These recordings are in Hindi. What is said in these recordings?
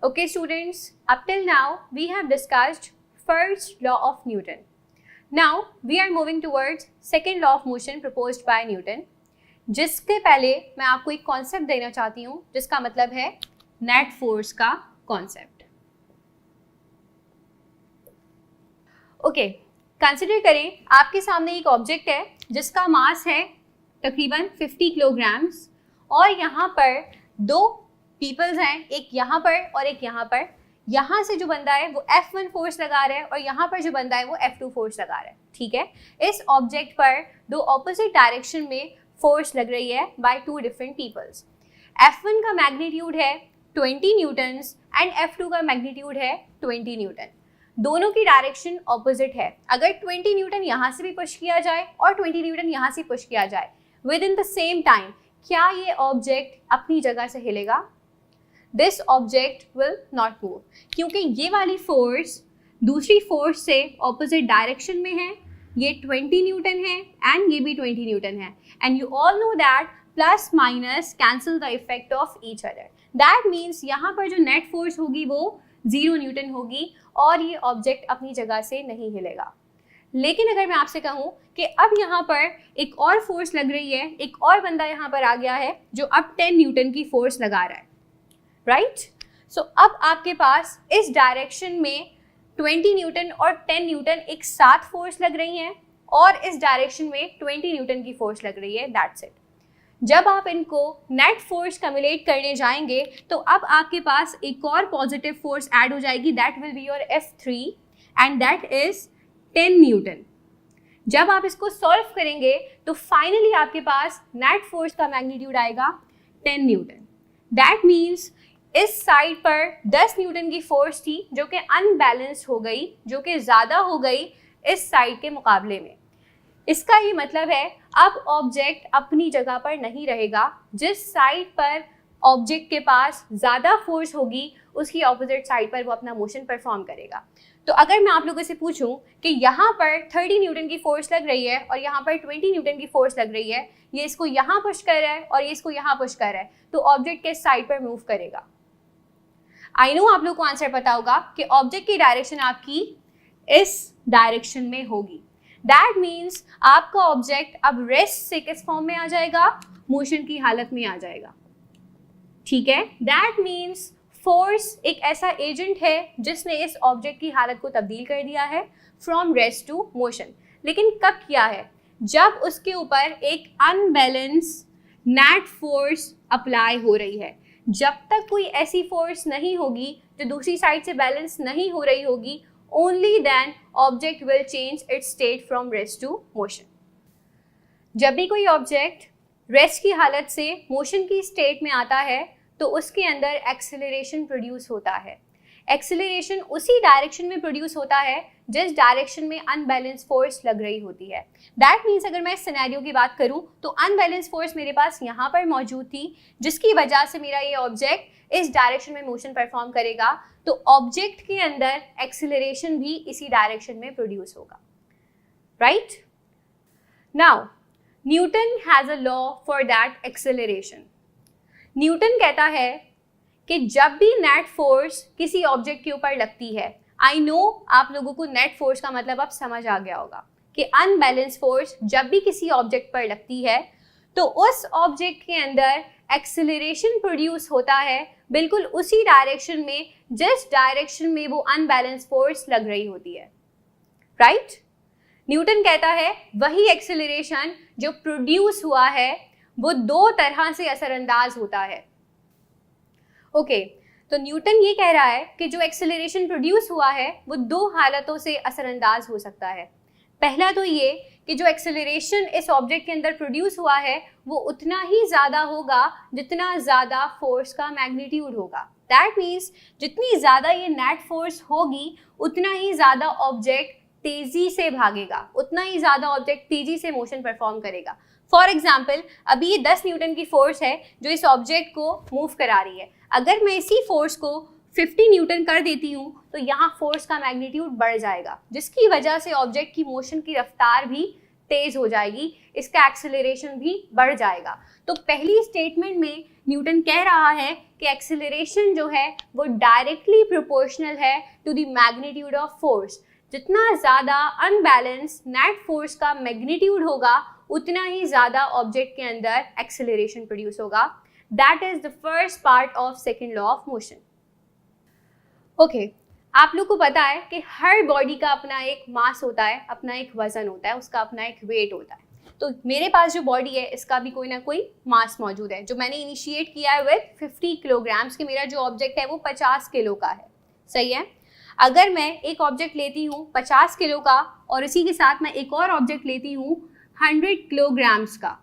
Okay students, up till now we have discussed first law of Newton. Now we are moving towards second law of motion proposed by Newton. जिसके पहले मैं आपको एक कॉन्सेप्ट देना चाहती हूँ जिसका मतलब है नेट फोर्स का कॉन्सेप्ट. ओके, कंसिडर करें आपके सामने एक ऑब्जेक्ट है जिसका मास है तकरीबन 50 किलोग्राम्स और यहाँ पर दो पीपल्स हैं, एक यहाँ पर और एक यहाँ पर. यहाँ से जो बंदा है वो F1 फोर्स लगा रहा है और यहाँ पर जो बंदा है वो F2 फोर्स लगा रहा है. ठीक है, इस ऑब्जेक्ट पर दो ऑपोजिट डायरेक्शन में फोर्स लग रही है by two different peoples. F1 का मैग्नीट्यूड है 20 न्यूटन्स एंड F2 का मैग्नीट्यूड है 20 न्यूटन. दोनों की डायरेक्शन ऑपोजिट है. अगर 20 न्यूटन यहाँ से भी पुश किया जाए और 20 न्यूटन यहाँ से पुश किया जाए within the same time, क्या ये ऑब्जेक्ट अपनी जगह से हिलेगा? This object will not move, क्योंकि ये वाली फोर्स दूसरी फोर्स से ऑपोजिट डायरेक्शन में है. ये 20 न्यूटन है एंड ये भी 20 न्यूटन है. And you all know that plus minus cancel the effect of each other. That means यहाँ पर जो नेट फोर्स होगी वो 0 न्यूटन होगी और ये ऑब्जेक्ट अपनी जगह से नहीं हिलेगा. लेकिन अगर मैं आपसे कहूँ कि अब यहाँ पर एक और फोर्स लग रही है, एक और बंदा यहाँ पर आ गया है जो अब 10 न्यूटन की फोर्स लगा रहा है, राइट? सो अब आपके पास इस डायरेक्शन में 20 न्यूटन और 10 न्यूटन एक साथ फोर्स लग रही हैं और इस डायरेक्शन में 20 न्यूटन की फोर्स लग रही है. That's it. जब आप इनको नेट फोर्स कम्युलेट करने जाएंगे तो अब आपके पास एक और पॉजिटिव फोर्स ऐड हो जाएगी. That will be your F3 and that is 10 Newton. जब आप इसको सॉल्व करेंगे तो फाइनली आपके पास नेट फोर्स का मैग्नीट्यूड आएगा 10 न्यूटन. दैट मीन्स इस साइड पर 10 न्यूटन की फोर्स थी जो कि अनबैलेंस्ड हो गई, जो कि ज़्यादा हो गई इस साइड के मुकाबले में. इसका ये मतलब है अब ऑब्जेक्ट अपनी जगह पर नहीं रहेगा. जिस साइड पर ऑब्जेक्ट के पास ज़्यादा फोर्स होगी उसकी ऑपोजिट साइड पर वो अपना मोशन परफॉर्म करेगा. तो अगर मैं आप लोगों से पूछूं कि यहाँ पर 30 न्यूटन की फोर्स लग रही है और यहाँ पर 20 न्यूटन की फोर्स लग रही है, ये इसको यहाँ पुश कर रहा है और ये इसको यहाँ पुश कर रहा है, तो ऑब्जेक्ट किस साइड पर मूव करेगा? आई नो आप लोग को आंसर पता होगा कि ऑब्जेक्ट की डायरेक्शन आपकी इस डायरेक्शन में होगी. दैट मीन्स आपका ऑब्जेक्ट अब रेस्ट से किस फॉर्म में आ जाएगा? मोशन की हालत में आ जाएगा. ठीक है, दैट मीन्स फोर्स एक ऐसा एजेंट है जिसने इस ऑब्जेक्ट की हालत को तब्दील कर दिया है फ्रॉम रेस्ट टू मोशन. लेकिन कब किया है? जब उसके ऊपर एक अनबैलेंस नेट फोर्स अप्लाई हो रही है. जब तक कोई ऐसी फोर्स नहीं होगी जो दूसरी साइड से बैलेंस नहीं हो रही होगी, only then object will change its state from rest to motion. जब भी कोई ऑब्जेक्ट रेस्ट की हालत से मोशन की स्टेट में आता है तो उसके अंदर एक्सेलरेशन प्रोड्यूस होता है. एक्सेलरेशन उसी डायरेक्शन में प्रोड्यूस होता है जिस डायरेक्शन में अनबैलेंस फोर्स लग रही होती है. दैट मीन्स अगर मैं इस सिनेरियो की बात करूं तो अनबैलेंस फोर्स मेरे पास यहाँ पर मौजूद थी जिसकी वजह से मेरा ये ऑब्जेक्ट इस डायरेक्शन में मोशन परफॉर्म करेगा. तो ऑब्जेक्ट के अंदर एक्सेलरेशन भी इसी डायरेक्शन में प्रोड्यूस होगा, right? Now Newton has a law for that acceleration. Newton कहता है कि जब भी नेट फोर्स किसी ऑब्जेक्ट के ऊपर लगती है, आई नो आप लोगों को नेट फोर्स का मतलब अब समझ आ गया होगा कि अनबैलेंस फोर्स जब भी किसी ऑब्जेक्ट पर लगती है तो उस ऑब्जेक्ट के अंदर एक्सेलरेशन प्रोड्यूस होता है बिल्कुल उसी डायरेक्शन में जिस डायरेक्शन में वो अनबैलेंस फोर्स लग रही होती है, राइट? न्यूटन कहता है वही एक्सेलरेशन जो प्रोड्यूस हुआ है वो दो तरह से असरअंदाज होता है. ओके, तो न्यूटन ये कह रहा है कि जो एक्सेलरेशन प्रोड्यूस हुआ है वो दो हालतों से असरअंदाज हो सकता है. पहला तो ये कि जो एक्सेलरेशन इस ऑब्जेक्ट के अंदर प्रोड्यूस हुआ है वो उतना ही ज़्यादा होगा जितना ज़्यादा फोर्स का मैग्नीट्यूड होगा. दैट मीन्स जितनी ज़्यादा ये नेट फोर्स होगी उतना ही ज़्यादा ऑब्जेक्ट तेज़ी से भागेगा, उतना ही ज़्यादा ऑब्जेक्ट तेज़ी से मोशन परफॉर्म करेगा. फॉर एग्जाम्पल, अभी ये 10 न्यूटन की फोर्स है जो इस ऑब्जेक्ट को मूव करा रही है. अगर मैं इसी फोर्स को 50 न्यूटन कर देती हूँ तो यहाँ फोर्स का मैग्नीट्यूड बढ़ जाएगा जिसकी वजह से ऑब्जेक्ट की मोशन की रफ्तार भी तेज हो जाएगी, इसका एक्सेलरेशन भी बढ़ जाएगा। तो पहली स्टेटमेंट में न्यूटन कह रहा है कि एक्सेलरेशन जो है वो डायरेक्टली प्रोपोर्शनल है to the magnitude of force. जितना ज़्यादा अनबैलेंस नेट फोर्स का मैग्नीट्यूड होगा उतना ही ज़्यादा ऑब्जेक्ट के अंदर एक्सेलरेशन प्रोड्यूस होगा। That is the first part of second law of motion. Okay, आप लोग को पता है कि हर बॉडी का अपना एक मास होता है, अपना एक वजन होता है, उसका अपना एक वेट होता है। तो मेरे पास जो बॉडी है इसका भी कोई ना कोई मास मौजूद है, जो मैंने इनिशिएट किया है विद 50 किलोग्राम्स कि मेरा जो ऑब्जेक्ट है वो 50 किलो का है। सही है। अगर मैं एक ऑब्जेक्ट लेती हूँ 50 किलो का और इसी के साथ मैं एक और ऑब्जेक्ट लेती हूँ 100 किलोग्राम्स का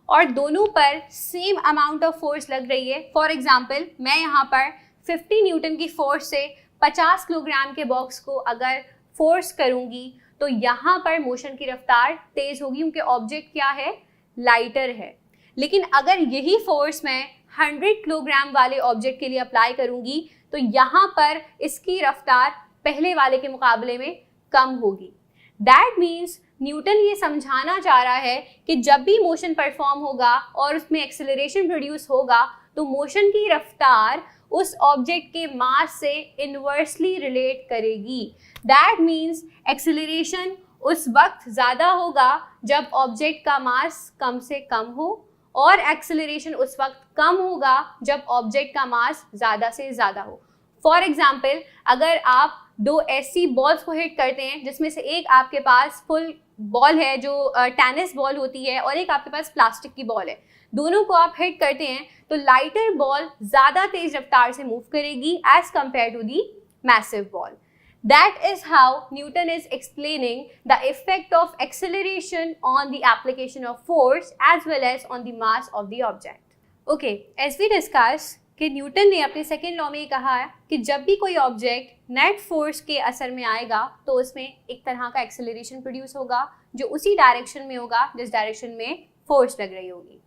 और दोनों पर सेम अमाउंट ऑफ फोर्स लग रही है, फॉर एग्जाम्पल मैं यहाँ पर 50 न्यूटन की फोर्स से 50 किलोग्राम के बॉक्स को अगर फोर्स करूँगी तो यहाँ पर मोशन की रफ्तार तेज होगी क्योंकि ऑब्जेक्ट क्या है, लाइटर है। लेकिन अगर यही फोर्स मैं 100 किलोग्राम वाले ऑब्जेक्ट के लिए अप्लाई करूँगी तो यहाँ पर इसकी रफ्तार पहले वाले के मुकाबले में कम होगी। दैट मीन्स न्यूटन ये समझाना चाह रहा है कि जब भी मोशन परफॉर्म होगा और उसमें एक्सेलरेशन प्रोड्यूस होगा तो मोशन की रफ्तार उस ऑब्जेक्ट के मास से इनवर्सली रिलेट करेगी। दैट मीन्स एक्सेलरेशन उस वक्त ज़्यादा होगा जब ऑब्जेक्ट का मास कम से कम हो और एक्सेलरेशन उस वक्त कम होगा जब ऑब्जेक्ट का मास ज़्यादा से ज़्यादा हो। फॉर एग्जाम्पल, अगर आप दो ऐसी बॉल्स को हिट करते हैं जिसमें से एक आपके पास फुल बॉल है जो टेनिस बॉल होती है और एक आपके पास प्लास्टिक की बॉल है, दोनों को आप हिट करते हैं तो लाइटर बॉल ज़्यादा तेज रफ्तार से मूव करेगी as compare to the massive ball. That is how Newton is explaining the effect of acceleration on the application of force as well as on the mass of the object. Okay, as we discussed कि न्यूटन ने अपने सेकेंड लॉ में ये कहा है कि जब भी कोई ऑब्जेक्ट नेट फोर्स के असर में आएगा तो उसमें एक तरह का एक्सेलरेशन प्रोड्यूस होगा जो उसी डायरेक्शन में होगा जिस डायरेक्शन में फोर्स लग रही होगी।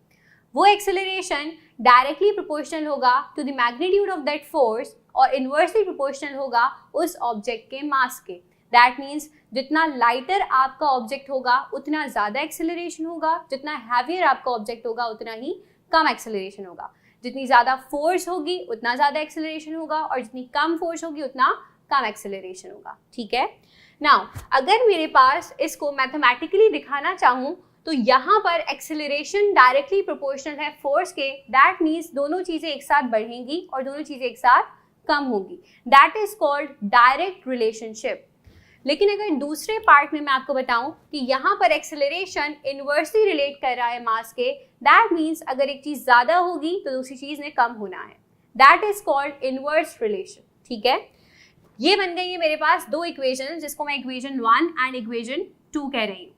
वो एक्सेलरेशन डायरेक्टली प्रोपोर्शनल होगा to the magnitude of that force और इन्वर्सली प्रोपोर्शनल होगा उस ऑब्जेक्ट के मास के। दैट मीन्स जितना लाइटर आपका ऑब्जेक्ट होगा उतना ज़्यादा एक्सेलरेशन होगा, जितना हैवियर आपका ऑब्जेक्ट होगा उतना ही कम एक्सेलरेशन होगा। जितनी ज़्यादा फोर्स होगी उतना ज़्यादा एक्सेलरेशन होगा और जितनी कम फोर्स होगी उतना कम एक्सेलरेशन होगा। ठीक है। नाउ अगर मेरे पास इसको मैथमेटिकली दिखाना चाहूँ तो यहाँ पर एक्सेलरेशन डायरेक्टली प्रोपोर्शनल है फोर्स के। दैट मीन्स दोनों चीज़ें एक साथ बढ़ेंगी और दोनों चीज़ें एक साथ कम होगी। That is called direct relationship. लेकिन अगर दूसरे पार्ट में मैं आपको बताऊं कि यहाँ पर एक्सेलरेशन इनवर्सली रिलेट कर रहा है मास के, दैट मीन्स अगर एक चीज़ ज़्यादा होगी तो दूसरी चीज़ ने कम होना है। That is called inverse relation. ठीक है। ये बन गई है मेरे पास दो इक्वेशन जिसको मैं इक्वेशन 1 एंड इक्वेशन 2 कह रही हूँ।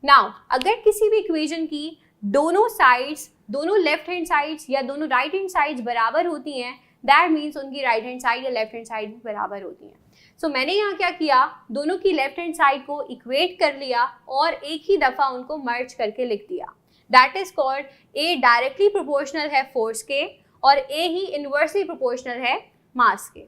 नाउ अगर किसी भी इक्वेशन की दोनों साइड्स, दोनों लेफ्ट हैंड साइड्स या दोनों राइट हैंड साइड्स बराबर होती हैं, दैट मीन्स उनकी राइट हैंड साइड या लेफ्ट हैंड साइड बराबर होती हैं। सो मैंने यहाँ क्या किया, दोनों की लेफ्ट हैंड साइड को इक्वेट कर लिया और एक ही दफ़ा उनको मर्ज करके लिख दिया। That is called a directly proportional है फोर्स के और ए ही इनवर्सली प्रोपोर्शनल है मास के।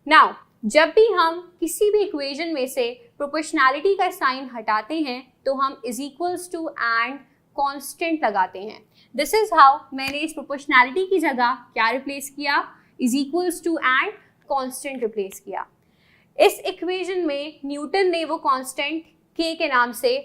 नाउ जब भी हम किसी भी इक्वेशन में से प्रोपोर्शनैलिटी का साइन हटाते हैं तो हम is equals to and constant लगाते हैं। दिस इज हाउ मैंने इस प्रोपोर्शनैलिटी की जगह क्या रिप्लेस किया, is equals to and constant replace किया। इस इक्वेशन में न्यूटन ने वो कांस्टेंट k के नाम से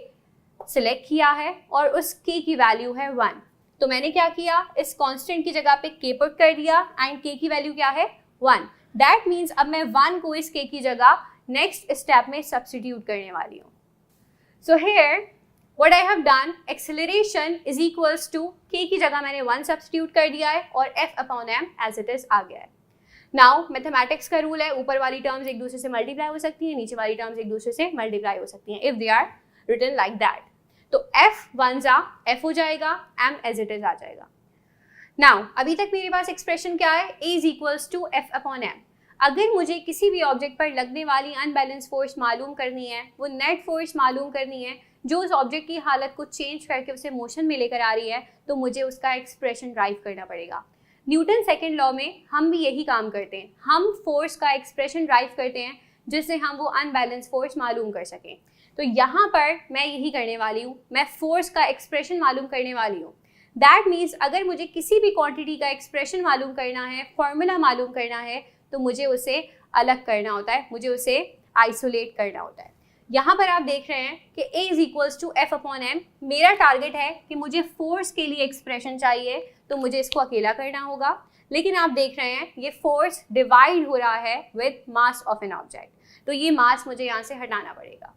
सिलेक्ट किया है और उस k की वैल्यू है 1। तो मैंने क्या किया, इस कांस्टेंट की जगह पे k पुट कर दिया एंड k की वैल्यू क्या है 1। दैट मीन्स अब मैं 1 को इस k की जगह नेक्स्ट स्टेप में सब्स्टिट्यूट करने वाली हूँ। So here what I have done, acceleration is equals to k की जगह मैंने 1 सब्स्टिट्यूट कर दिया है और f upon m as it is आ गया है। नाउ मैथमेटिक्स का रूल है, ऊपर वाली टर्म्स एक दूसरे से मल्टीप्लाई हो सकती हैं, नीचे वाली टर्म्स एक दूसरे से मल्टीप्लाई हो सकती हैं if they are written like that. तो f 1 जा f हो जाएगा, m एज इट इज आ जाएगा। नाउ अभी तक मेरे पास एक्सप्रेशन क्या है, a is equals to f upon m। अगर मुझे किसी भी ऑब्जेक्ट पर लगने वाली अनबैलेंस फोर्स मालूम करनी है, वो नेट फोर्स मालूम करनी है जो उस ऑब्जेक्ट की हालत को चेंज करके उसे मोशन में लेकर आ रही है, तो मुझे उसका एक्सप्रेशन ड्राइव करना पड़ेगा। न्यूटन सेकेंड लॉ में हम भी यही काम करते हैं, हम फोर्स का एक्सप्रेशन ड्राइव करते हैं जिससे हम वो अनबैलेंस फोर्स मालूम कर सकें। तो यहाँ पर मैं यही करने वाली हूँ, मैं फोर्स का एक्सप्रेशन मालूम करने वाली हूँ। दैट मीन्स अगर मुझे किसी भी क्वांटिटी का एक्सप्रेशन मालूम करना है, फॉर्मूला मालूम करना है, तो मुझे उसे अलग करना होता है, मुझे उसे आइसोलेट करना होता है। यहाँ पर आप देख रहे हैं कि A is equals to F upon M. मेरा टारगेट है कि मुझे फोर्स के लिए एक्सप्रेशन चाहिए, तो मुझे इसको अकेला करना होगा। लेकिन आप देख रहे हैं ये फोर्स डिवाइड हो रहा है with mass of an object, तो ये मास मुझे यहाँ से हटाना पड़ेगा।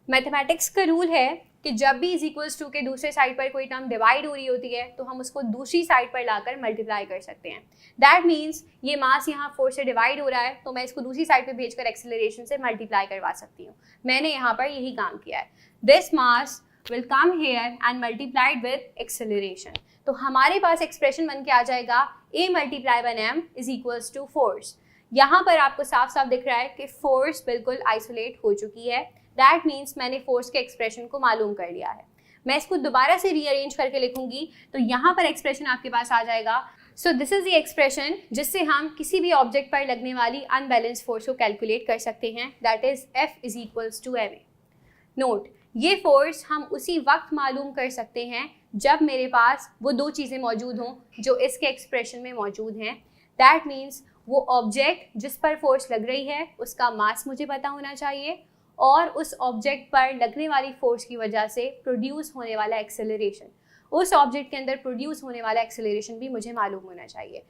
मैथमेटिक्स का रूल है कि जब भी इज इक्वल्स टू के दूसरे साइड पर कोई टर्म डिवाइड हो रही होती है तो हम उसको दूसरी साइड पर लाकर मल्टीप्लाई कर सकते हैं। दैट मीन्स ये मास यहाँ फोर्स से डिवाइड हो रहा है, तो मैं इसको दूसरी साइड पे भेजकर एक्सेलरेशन से मल्टीप्लाई करवा सकती हूँ। मैंने यहाँ पर यही काम किया है। This mass will come here and multiplied with acceleration. तो हमारे पास एक्सप्रेशन बन के आ जाएगा A multiply by m is equals to force. यहाँ पर आपको साफ साफ दिख रहा है कि फोर्स बिल्कुल आइसोलेट हो चुकी है। दैट मीन्स मैंने फोर्स के एक्सप्रेशन को मालूम कर लिया है। मैं इसको दोबारा से रीअरेंज करके लिखूंगी तो यहाँ पर एक्सप्रेशन आपके पास आ जाएगा। So this is the expression जिससे हम किसी भी ऑब्जेक्ट पर लगने वाली अनबैलेंस फोर्स को कैलकुलेट कर सकते हैं। That is F is equals to ma। Note, ये फोर्स हम उसी वक्त मालूम कर सकते हैं जब मेरे पास वो दो चीज़ें मौजूद हों जो इसके एक्सप्रेशन में मौजूद हैं। दैट मीन्स वो ऑब्जेक्ट जिस पर फोर्स लग रही है उसका मास मुझे पता होना चाहिए, और उस ऑब्जेक्ट पर लगने वाली फोर्स की वजह से प्रोड्यूस होने वाला एक्सेलरेशन, उस ऑब्जेक्ट के अंदर प्रोड्यूस होने वाला एक्सेलरेशन भी मुझे मालूम होना चाहिए।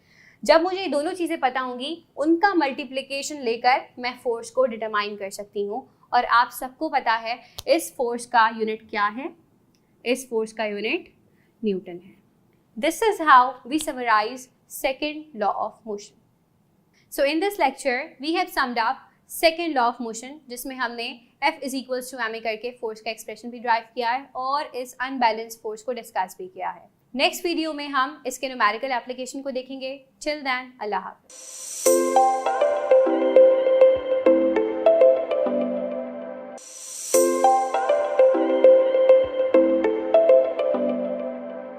जब मुझे ये दोनों चीज़ें पता होंगी, उनका मल्टीप्लिकेशन लेकर मैं फोर्स को डिटरमाइन कर सकती हूँ। और आप सबको पता है इस फोर्स का यूनिट क्या है, इस फोर्स का यूनिट न्यूटन है। This is how we summarise second law of motion. So in this lecture we have summed up second law of motion, जिसमें हमने F is equals to ma करके फोर्स का एक्सप्रेशन भी ड्राइव किया है और इस अनबैलेंस फोर्स को डिस्कस भी किया है। नेक्स्ट वीडियो में हम इसके न्यूमेरिकल एप्लीकेशन को देखेंगे। टिल देन, अल्लाह हाफ़िज़।